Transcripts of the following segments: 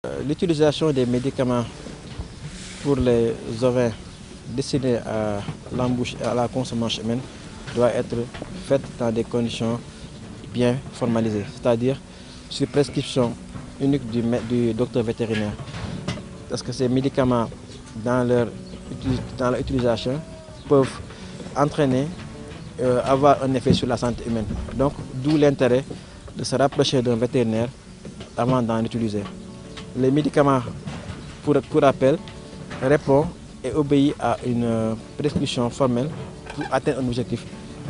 L'utilisation des médicaments pour les ovins destinés à l'embouche et à la consommation humaine doit être faite dans des conditions bien formalisées, c'est-à-dire sur prescription unique du docteur vétérinaire. Parce que ces médicaments, dans leur utilisation, peuvent entraîner, avoir un effet sur la santé humaine. Donc, d'où l'intérêt de se rapprocher d'un vétérinaire avant d'en utiliser. Les médicaments, pour rappel, répondent et obéissent à une prescription formelle pour atteindre un objectif.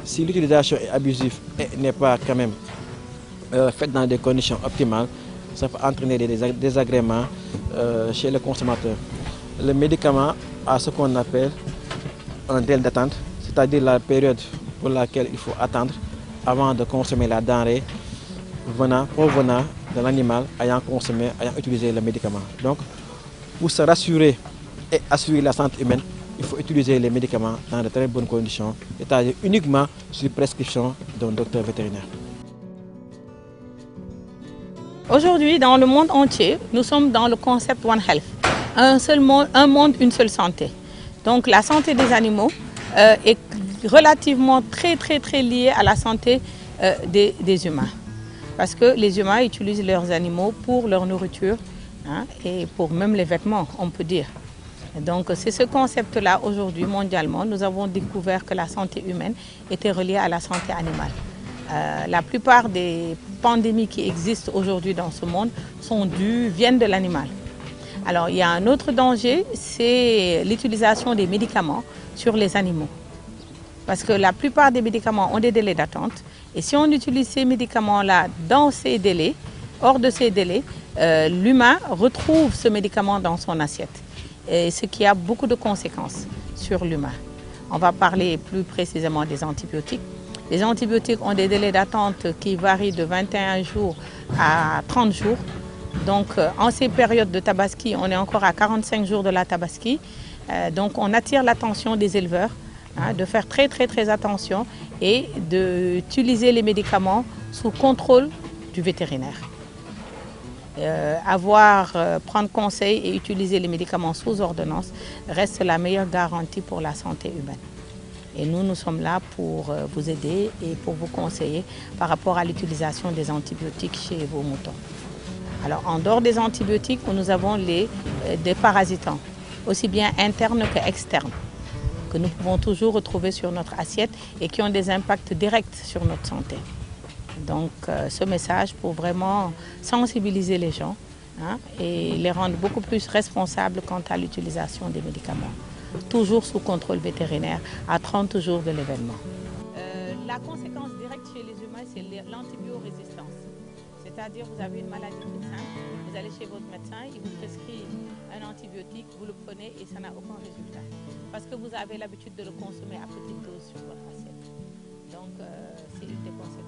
Si l'utilisation est abusive et n'est pas quand même faite dans des conditions optimales, ça peut entraîner des désagréments chez le consommateur. Le médicament a ce qu'on appelle un délai d'attente, c'est-à-dire la période pour laquelle il faut attendre avant de consommer la denrée provenant de l'animal ayant utilisé le médicament. Donc, pour se rassurer et assurer la santé humaine, il faut utiliser les médicaments dans de très bonnes conditions, c'est-à-dire uniquement sur prescription d'un docteur vétérinaire. Aujourd'hui, dans le monde entier, nous sommes dans le concept One Health. Un monde, une seule santé. Donc la santé des animaux est relativement très liée à la santé des humains. Parce que les humains utilisent leurs animaux pour leur nourriture et pour même les vêtements, on peut dire. Donc c'est ce concept-là aujourd'hui, mondialement, nous avons découvert que la santé humaine était reliée à la santé animale. La plupart des pandémies qui existent aujourd'hui dans ce monde viennent de l'animal. Alors il y a un autre danger, c'est l'utilisation des médicaments sur les animaux. Parce que la plupart des médicaments ont des délais d'attente. Et si on utilise ces médicaments-là dans ces délais, hors de ces délais, l'humain retrouve ce médicament dans son assiette. Et ce qui a beaucoup de conséquences sur l'humain. On va parler plus précisément des antibiotiques. Les antibiotiques ont des délais d'attente qui varient de 21 jours à 30 jours. Donc en ces périodes de tabaski, on est encore à 45 jours de la tabaski. Donc on attire l'attention des éleveurs de faire très attention et d'utiliser les médicaments sous contrôle du vétérinaire. Prendre conseil et utiliser les médicaments sous ordonnance reste la meilleure garantie pour la santé humaine. Et nous sommes là pour vous aider et pour vous conseiller par rapport à l'utilisation des antibiotiques chez vos moutons. Alors en dehors des antibiotiques, nous avons des parasitants, aussi bien internes qu'externes, que nous pouvons toujours retrouver sur notre assiette et qui ont des impacts directs sur notre santé. Donc ce message pour vraiment sensibiliser les gens et les rendre beaucoup plus responsables quant à l'utilisation des médicaments. Toujours sous contrôle vétérinaire à 30 jours de l'événement. La conséquence directe chez les humains, c'est l'antibiorésistance. C'est-à-dire vous avez une maladie toute simple, vous allez chez votre médecin, il vous prescrit un antibiotique, vous le prenez et ça n'a aucun résultat. Parce que vous avez l'habitude de le consommer à petite dose sur votre assiette. Donc c'est une des conséquences.